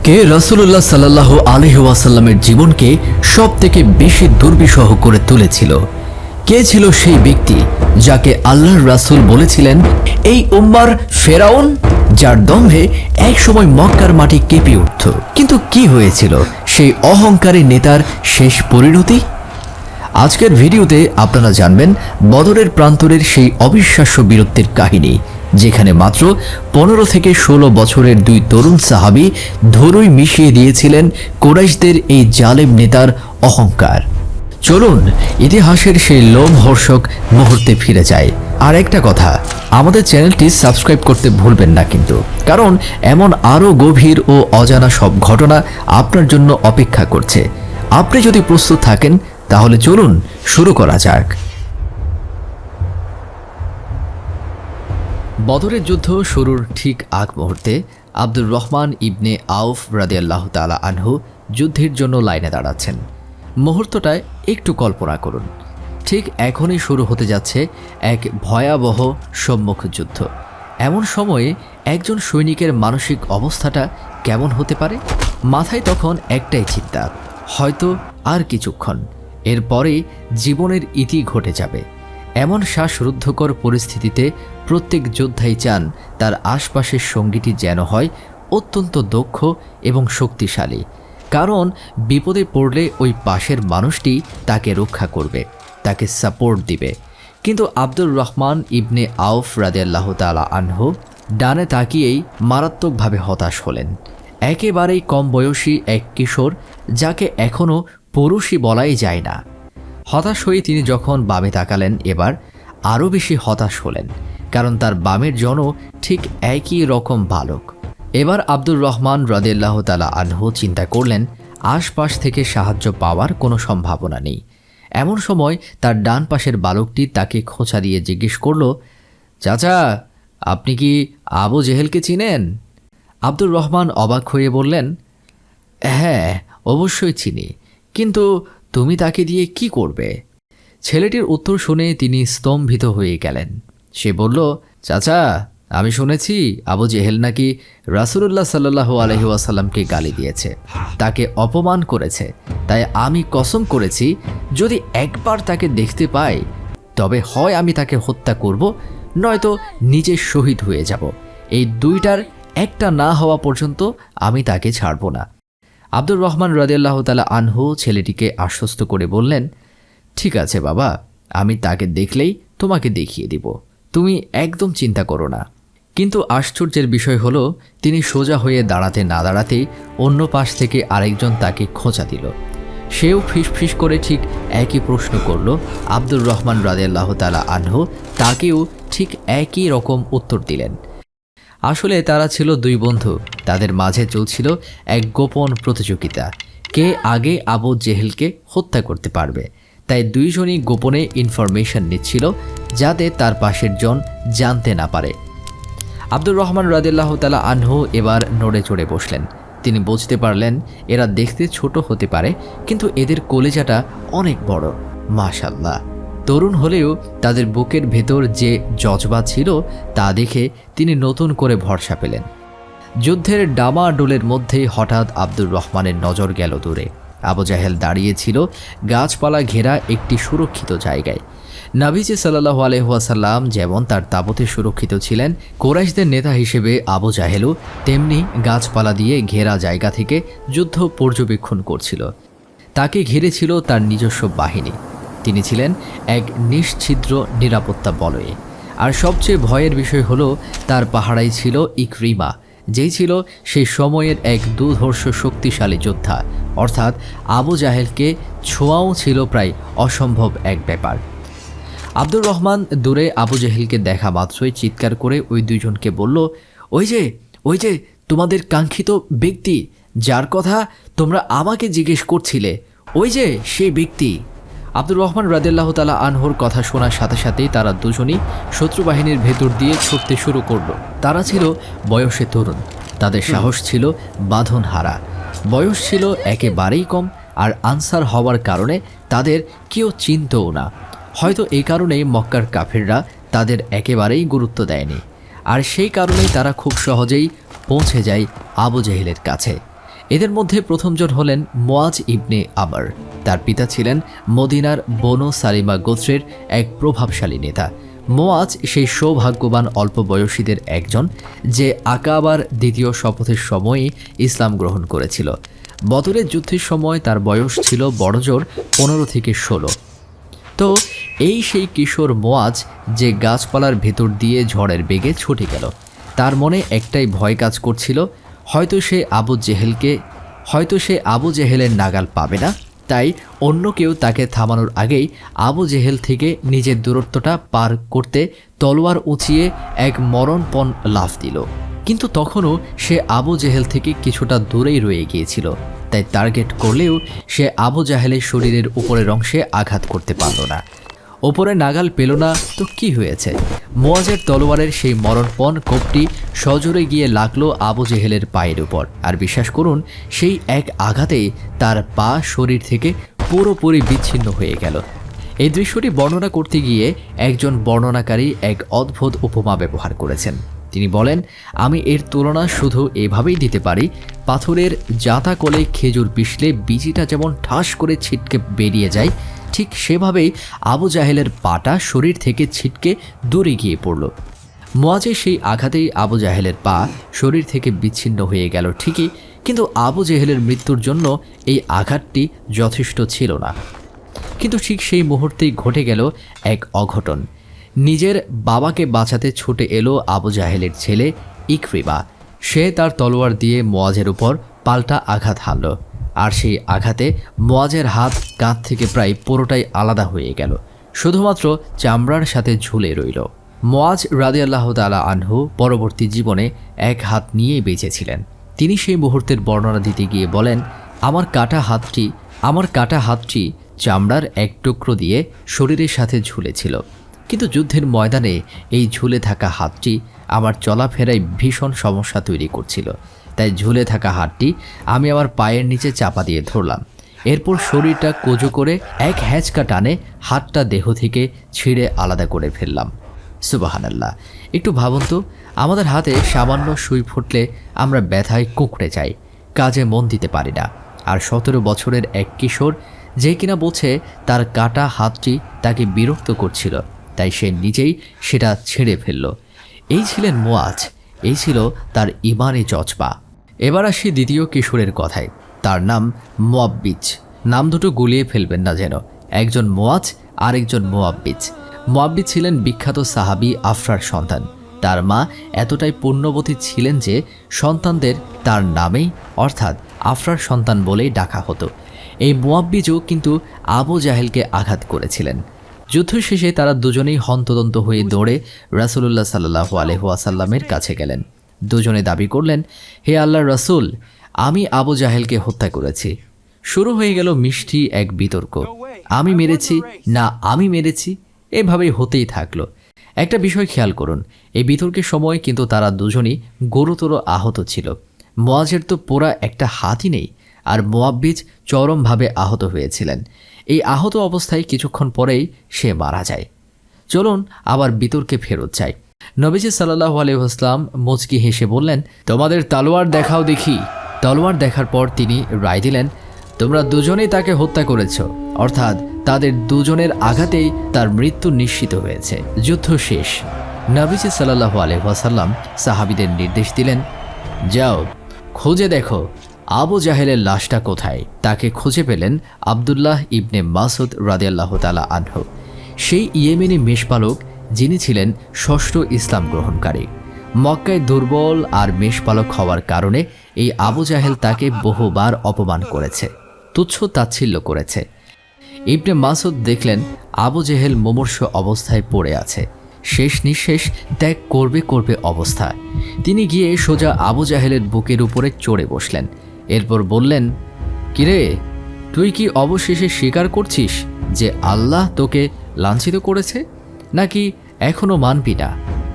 কে রাসূলুল্লাহ সাল্লাল্লাহু আলাইহি ওয়াসাল্লামের জীবনকে সবথেকে বেশি দুর্বিষহ করে তুলেছিল? কে ছিল সেই ব্যক্তি যাকে আল্লাহর রাসূল বলেছিলেন এই উম্মার ফেরাউন, যার দম্ভে একসময় মক্কার মাটি কেঁপে উঠত? কিন্তু কি হয়েছিল সেই অহংকারী নেতার শেষ পরিণতি? আজকের ভিডিওতে আপনারা জানবেন বদরের প্রান্তরের সেই অবিশ্বাস্য বীরত্বের কাহিনী, যেখানে মাত্র 15 থেকে 16 বছরের দুই তরুণ সাহাবী ধরুই মিশিয়ে দিয়েছিলেন কুরাইশদের এই জালেম নেতার অহংকার। চলুন ইতিহাসের সেই লোমহর্ষক মুহূর্তে ফিরে যায়। আর একটা কথা, আমাদের চ্যানেলটি সাবস্ক্রাইব করতে ভুলবেন না কিন্তু, কারণ এমন আরও গভীর ও অজানা সব ঘটনা আপনার জন্য অপেক্ষা করছে। আপনি যদি প্রস্তুত থাকেন তাহলে চলুন শুরু করা যাক। বদরের যুদ্ধ শুরুর ঠিক আগ মুহূর্তে আব্দুর রহমান ইবনে আউফ রাদিয়াল্লাহু তাআলা আনহু যুদ্ধের জন্য লাইনে দাঁড়াচ্ছেন। মুহূর্তটায় একটু কল্পনা করুন, ঠিক এখনই শুরু হতে যাচ্ছে এক ভয়াবহ সম্মুখ যুদ্ধ। এমন সময়ে একজন সৈনিকের মানসিক অবস্থাটা কেমন হতে পারে? মাথায় তখন একটাই চিন্তা, হয়তো আর কিছুক্ষণ, এরপরে জীবনের ইতি ঘটে যাবে। এমন শ্বাসরুদ্ধকর পরিস্থিতিতে প্রত্যেক যোদ্ধাই চান তার আশপাশের সঙ্গীটি যেন হয় অত্যন্ত দক্ষ এবং শক্তিশালী, কারণ বিপদে পড়লে ওই পাশের মানুষটি তাকে রক্ষা করবে, তাকে সাপোর্ট দিবে। কিন্তু আব্দুর রহমান ইবনে আউফ রাদিয়াল্লাহু তাআলা আনহু ডানে তাকিয়েই মারাত্মকভাবে হতাশ হলেন। একেবারেই কম বয়সী এক কিশোর, যাকে এখনও পুরুষই বলাই যায় না। হতাশ হয়ে তিনি যখন বামে তাকালেন, এবার আরও বেশি হতাশ হলেন, কারণ তার বামের জনও ঠিক একই রকম বালক। এবার আব্দুর রহমান রাদিয়াল্লাহু তাআলা আনহু চিন্তা করলেন আশপাশ থেকে সাহায্য পাওয়ার কোনো সম্ভাবনা নেই। এমন সময় তার ডান পাশের বালকটি তাকে খোঁচা দিয়ে জিজ্ঞেস করল, চাচা, আপনি কি আবু জেহেলকে চিনেন? আব্দুর রহমান অবাক হয়ে বললেন, হ্যাঁ, অবশ্যই চিনি, কিন্তু তুমি তাকে দিয়ে কি করবে? ছেলেটির উত্তর শুনে তিনি স্তম্ভিত হয়ে গেলেন। সে বলল, চাচা, আমি শুনেছি আবু জেহেল নাকি রাসূলুল্লাহ সাল্লাল্লাহু আলাইহি ওয়াসাল্লামকে গালি দিয়েছে, তাকে অপমান করেছে। তাই আমি কসম করেছি যদি একবার তাকে দেখতে পাই তবে হয় আমি তাকে হত্যা করব, নয়তো নিজে শহীদ হয়ে যাব। এই দুইটার একটা না হওয়া পর্যন্ত আমি তাকে ছাড়ব না। আব্দুর রহমান রাদিয়াল্লাহু তাআলা আনহু ছেলেটিকে আশ্বস্ত করে বললেন, ঠিক আছে বাবা, আমি তাকে দেখলেই তোমাকে দেখিয়ে দিব, তুমি একদম চিন্তা করো না। কিন্তু আশ্চর্যের বিষয় হলো, তিনি সোজা হয়ে দাঁড়াতে না দাঁড়াতেই অন্য পাশ থেকে আরেকজন তাকে খোঁচা দিল। সেও ফিসফিস করে ঠিক একই প্রশ্ন করল। আব্দুর রহমান রাদিয়াল্লাহু তাআলা আনহু তাকেও ঠিক একই রকম উত্তর দিলেন। আসলে তারা ছিল দুই বন্ধু, তাদের মাঝে চলছিল এক গোপন প্রতিযোগিতা, কে আগে আবু জেহেলকে হত্যা করতে পারবে। তাই দুইজনই গোপনে ইনফরমেশন নিচ্ছিল, যাতে তার পাশের জন জানতে না পারে। আব্দুর রহমান রাদিয়াল্লাহু তাআলা আনহু এবার নড়ে চড়ে বসলেন। তিনি বুঝতে পারলেন এরা দেখতে ছোট হতে পারে, কিন্তু এদের কলেজাটা অনেক বড়। মাশাআল্লাহ, তরুণ হলেও তাদের বুকের ভেতর যে জজবা ছিল তা দেখে তিনি নতুন করে ভরসা পেলেন। যুদ্ধের ডামাডোলের মধ্যেই হঠাৎ আব্দুর রহমানের নজর গেল দূরে। আবু জাহেল দাঁড়িয়েছিল গাছপালা ঘেরা একটি সুরক্ষিত জায়গায়। নবীজি সাল্লাল্লাহু আলাইহি ওয়াসাল্লাম যেমন তার তাবুতে সুরক্ষিত ছিলেন, কুরাইশদের নেতা হিসেবে আবু জাহেলও তেমনি গাছপালা দিয়ে ঘেরা জায়গা থেকে যুদ্ধ পর্যবেক্ষণ করছিল। তাকে ঘিরেছিল তার নিজস্ব বাহিনী। তিনি ছিলেন এক নিশ্ছিদ্র নিরাপত্তা বলয়ে। আর সবচেয়ে ভয়ের বিষয় হলো, তার পাহারাই ছিল ইকরিমা, যেই ছিল সেই সময়ের এক দুর্ধর্ষ শক্তিশালী যোদ্ধা। অর্থাৎ আবু জাহেলকে ছোঁয়াও ছিল প্রায় অসম্ভব এক ব্যাপার। আব্দুর রহমান দূরে আবু জেহেলকে দেখা মাত্রই চিৎকার করে ওই দুইজনকে বলল, ওই যে তোমাদের কাঙ্ক্ষিত ব্যক্তি, যার কথা তোমরা আমাকে জিজ্ঞেস করছিলে, ওই যে সেই ব্যক্তি। আব্দুর রহমান রাদিয়াল্লাহু তাআলা আনহুর কথা শোনার সাথে সাথেই তারা দুজনই শত্রু বাহিনীর ভেতর দিয়ে ছুটতে শুরু করলো। তারা ছিল বয়সে তরুণ, তাদের সাহস ছিল বাঁধন হারা, বয়স ছিল একেবারেই কম, আর আনসার হওয়ার কারণে তাদের কেউ চিনতও না। হয়তো এই কারণেই মক্কার কাফিররা তাদের একেবারেই গুরুত্ব দেয়নি, আর সেই কারণেই তারা খুব সহজেই পৌঁছে যায় আবু জেহেলের কাছে। এদের মধ্যে প্রথমজন হলেন মুআজ ইবনে আমর। তার পিতা ছিলেন মদিনার বনু সালিমা গোত্রের এক প্রভাবশালী নেতা। মুআজ সেই সৌভাগ্যবান অল্প বয়সীদের একজন যে আকাবার দ্বিতীয় শপথের সময়ই ইসলাম গ্রহণ করেছিল। বদরের যুদ্ধের সময় তার বয়স ছিল বড়জোর 15 থেকে 16। তো এই সেই কিশোর মুআজ যে গাছপালার ভেতর দিয়ে ঝড়ের বেগে ছুটে গেল। তার মনে একটাই ভয় কাজ করছিল, হয়তো সে আবু জেহেলের নাগাল পাবে না। তাই অন্য কেউ তাকে থামানোর আগেই আবু জেহেল থেকে নিজের দূরত্বটা পার করতে তলোয়ার উঁচিয়ে এক মরণপণ লাফ দিল। কিন্তু তখনও সে আবু জেহেল থেকে কিছুটা দূরেই রয়ে গিয়েছিল, তাই টার্গেট করলেও সে আবু জাহেলের শরীরের উপরের অংশে আঘাত করতে পারল না। ওপরে নাগাল পেল না তো কি হয়েছে, মুআজের তলোয়ারের সেই মরণপণ কোপটি সজোরে গিয়ে লাগলো আবু জেহেলের পায়ের উপর। আর বিশ্বাস করুন, সেই এক আঘাতেই তার পা শরীর থেকে পুরোপুরি বিচ্ছিন্ন হয়ে গেল। এই দৃশ্যটি বর্ণনা করতে গিয়ে একজন বর্ণনাকারী এক অদ্ভুত উপমা ব্যবহার করেছেন। তিনি বলেন, আমি এর তুলনা শুধু এভাবেই দিতে পারি, পাথরের জাঁতা কোলে খেজুর পিষলে বিচিটা যেমন ঠাস করে ছিটকে বেরিয়ে যায়, ঠিক সেভাবেই আবু জাহেলের পাটা শরীর থেকে ছিটকে দূরে গিয়ে পড়ল। মুআজের সেই আঘাতেই আবু জাহেলের পা শরীর থেকে বিচ্ছিন্ন হয়ে গেল ঠিকই, কিন্তু আবু জেহেলের মৃত্যুর জন্য এই আঘাতটি যথেষ্ট ছিল না। কিন্তু ঠিক সেই মুহূর্তেই ঘটে গেল এক অঘটন। নিজের বাবাকে বাঁচাতে ছুটে এলো আবু জাহেলের ছেলে ইকরিমা। সে তার তলোয়ার দিয়ে মুআজের উপর পাল্টা আঘাত হানল, আর সেই আঘাতে মুআজের হাত কাঁধ থেকে প্রায় পুরোটাই আলাদা হয়ে গেল, শুধুমাত্র চামড়ার সাথে ঝুলে রইল। মুআজ রাদিয়াল্লাহু তাআলা আনহু পরবর্তী জীবনে এক হাত নিয়েই বেঁচেছিলেন। তিনি সেই মুহূর্তের বর্ণনা দিতে গিয়ে বলেন, আমার কাটা হাতটি চামড়ার এক টুকরো দিয়ে শরীরের সাথে ঝুলেছিল, কিন্তু যুদ্ধের ময়দানে এই ঝুলে থাকা হাতটি আমার চলাফেরায় ভীষণ সমস্যা তৈরি করছিল। তাই ঝুলে থাকা হাতটি আমি আমার পায়ের নিচে চাপা দিয়ে ধরলাম। এরপর শরীরটা কোজো করে এক হ্যাঁচকা টানে হাতটা দেহ থেকে ছিঁড়ে আলাদা করে ফেললাম। সুবহানাল্লাহ! একটু ভাবুন তো, আমাদের হাতে সামান্য সুই ফুটলে আমরা ব্যথায় কুঁকড়ে যাই, কাজে মন দিতে পারি না। আর 17 বছরের এক কিশোর, যে কিনা বলছে তার কাটা হাতটি তাকে বিরক্ত করছিল, তাই সে নিজেই সেটা ছেড়ে ফেলল। এই ছিলেন মুআজ, এই ছিল তার ইমানি জজবা। এবার আসি দ্বিতীয় কিশোরের কথায়। তার নাম মুআব্বিজ। নাম দুটো গুলিয়ে ফেলবেন না যেন, একজন মুআজ আর একজন মুআব্বিজ। মুআব্বিজ ছিলেন বিখ্যাত সাহাবী আফরার সন্তান। তার মা এতটাই পুণ্যবতী ছিলেন যে সন্তানদের তার নামেই অর্থাৎ আফরার সন্তান বলেই ডাকা হতো। এই মুআব্বিজও কিন্তু আবু জাহেলকে আঘাত করেছিলেন। যুদ্ধ শেষে তারা দুজনেই হন্তদন্ত হয়ে দৌড়ে রাসূলুল্লাহ সাল্লাল্লাহু আলাইহি ওয়াসাল্লামের কাছে গেলেন। দুজনে দাবি করলেন, হে আল্লাহর রাসূল, আমি আবু জাহেলকে হত্যা করেছি। শুরু হয়ে গেল মিষ্টি এক বিতর্ক, আমি মেরেছি, এভাবেই হতেই থাকলো। একটা বিষয় খেয়াল করুন, এই বিতর্কের সময় কিন্তু তারা দুজনই গুরুতর আহত ছিল। মুআজের তো পোড়া একটা হাতই নেই, আর মুআব্বিজ চরমভাবে আহত হয়েছিলেন। এই আহত অবস্থায় কিছুক্ষণ পরেই সে মারা যায়। চলুন আবার বিতর্কে ফেরত যাই। নবীজি সাল্লাল্লাহু আলাইহি ওয়াসাল্লাম মুচকি হেসে বললেন, তোমাদের তলোয়ার দেখাও দেখি। তলোয়ার দেখার পর তিনি রায় দিলেন, তোমরা দুজনেই তাকে হত্যা করেছ, অর্থাৎ তাদের দুজনের আঘাতেই তার মৃত্যু নিশ্চিত হয়েছে। যুদ্ধ শেষ। নবীজি সাল্লাল্লাহু আলাইহি ওয়াসাল্লাম সাহাবীদের নির্দেশ দিলেন, যাও খুঁজে দেখো আবু জাহেলের লাশটা কোথায়। তাকে খুঁজে পেলেন আব্দুল্লাহ ইবনে মাসউদ রাদিয়াল্লাহু তাআলা আনহু, সেই ইয়েমেনি মেষপালক যিনি ছিলেন ষষ্ঠ ইসলাম গ্রহণকারী। মক্কায় দুর্বল আর মেষপালক হওয়ার কারণে এই আবু জাহেল তাকে বহুবার অপমান করেছে, তুচ্ছ তাচ্ছিল্য করেছে। ইবনে মাসউদ দেখলেন আবু জেহেল মুমূর্ষ অবস্থায় পড়ে আছে, শেষ নিঃশেষ ত্যাগ করবে অবস্থা। তিনি গিয়ে সোজা আবু জাহেলের বুকের উপরে চড়ে বসলেন। এরপর বললেন, কিরে, তুই কি অবশেষে স্বীকার করছিস যে আল্লাহ তোকে লাঞ্ছিত করেছে, নাকি এখনো মানবি না?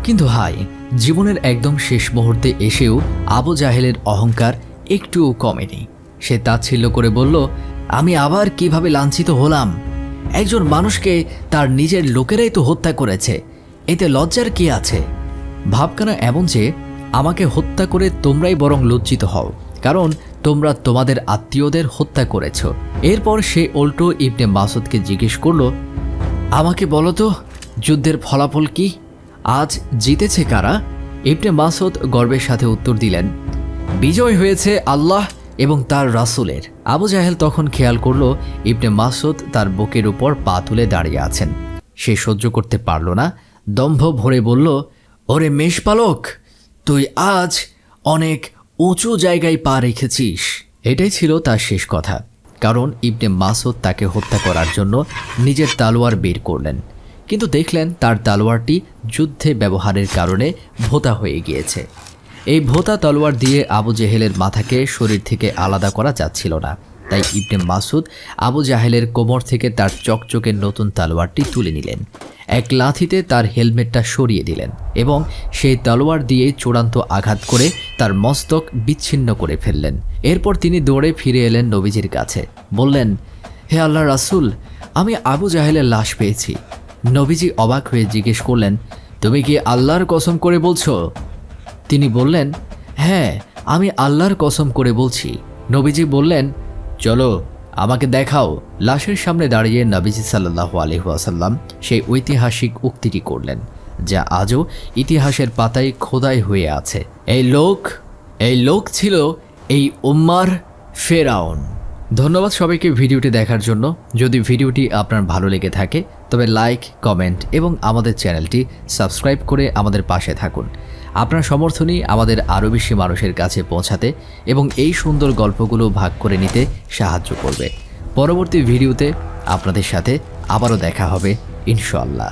কিন্তু হাই, জীবনের একদম শেষ মুহূর্তে এসেও আবু জাহেলের অহংকার একটুও কমেনি। সে তাচ্ছিল্য করে বলল, আমি আবার কিভাবে লাঞ্ছিত হলাম? একজন মানুষকে তার নিজের লোকেরাই তো হত্যা করেছে, এতে লজ্জার কি আছে? ভাবখানা এমন যে আমাকে হত্যা করে তোমরাই বরং লজ্জিত হও, কারণ তোমরা তোমাদের আত্মীয়দের হত্যা করেছ। এরপর সে উল্টো ইবনে মাসুদকে জিজ্ঞেস করল, আমাকে বলো তো যুদ্ধের ফলাফল কি? আজ জিতেছে কারা? ইবনে মাসুদ গর্বের সাথে উত্তর দিলেন, বিজয় হয়েছে আল্লাহ এবং তার রাসূলের। আবু জাহেল তখন খেয়াল করল ইবনে মাসুদ তার বুকের উপর পা তুলে দাঁড়িয়ে আছেন। সে সহ্য করতে পারল না, দম্ভ ভরে বলল, ওরে মেষপালক, তুই আজ অনেক উঁচু জায়গায় পা রেখেছিস। এটাই ছিল তার শেষ কথা, কারণ ইবনে মাসুদ তাকে হত্যা করার জন্য নিজের তালোয়ার বের করলেন, কিন্তু দেখলেন তার তালোয়ারটি যুদ্ধে ব্যবহারের কারণে ভোঁতা হয়ে গিয়েছে। এই ভোঁতা তলোয়ার দিয়ে আবু জেহেলের মাথাকে শরীর থেকে আলাদা করা যাচ্ছিল না। তাই ইবনে মাসুদ আবু জাহেলের কোমর থেকে তার চকচকে নতুন তলোয়ারটি তুলে নিলেন, এক লাথিতে তার হেলমেটটা সরিয়ে দিলেন এবং সেই তলোয়ার দিয়ে চূড়ান্ত আঘাত করে তার মস্তক বিচ্ছিন্ন করে ফেললেন। এরপর তিনি দৌড়ে ফিরে এলেন নবীজির কাছে, বললেন, হে আল্লাহর রাসূল, আমি আবু জাহেলের লাশ পেয়েছি। নবীজি অবাক হয়ে জিজ্ঞেস করলেন, তুমি কি আল্লাহর কসম করে বলছো? তিনি বললেন, হ্যাঁ, আমি আল্লাহর কসম করে বলছি। নবীজি বললেন, চলো আমাকে দেখাও। লাশের সামনে দাঁড়িয়ে নবীজি সাল্লাল্লাহু আলাইহি ওয়াসাল্লাম সেই ঐতিহাসিক উক্তিটি করলেন, যা আজও ইতিহাসের পাতায় খোদাই হয়ে আছে। এই লোক ছিল এই উম্মার ফেরাউন। ধন্যবাদ সবাইকে ভিডিওটি দেখার জন্য। যদি ভিডিওটি আপনার ভালো লেগে থাকে তবে লাইক, কমেন্ট এবং আমাদের চ্যানেলটি সাবস্ক্রাইব করে আমাদের পাশে থাকুন। আপনার সমর্থনই আমাদের আরও বেশি মানুষের কাছে পৌঁছাতে এবং এই সুন্দর গল্পগুলো ভাগ করে নিতে সাহায্য করবে। পরবর্তী ভিডিওতে আপনাদের সাথে আবারও দেখা হবে ইনশাআল্লাহ।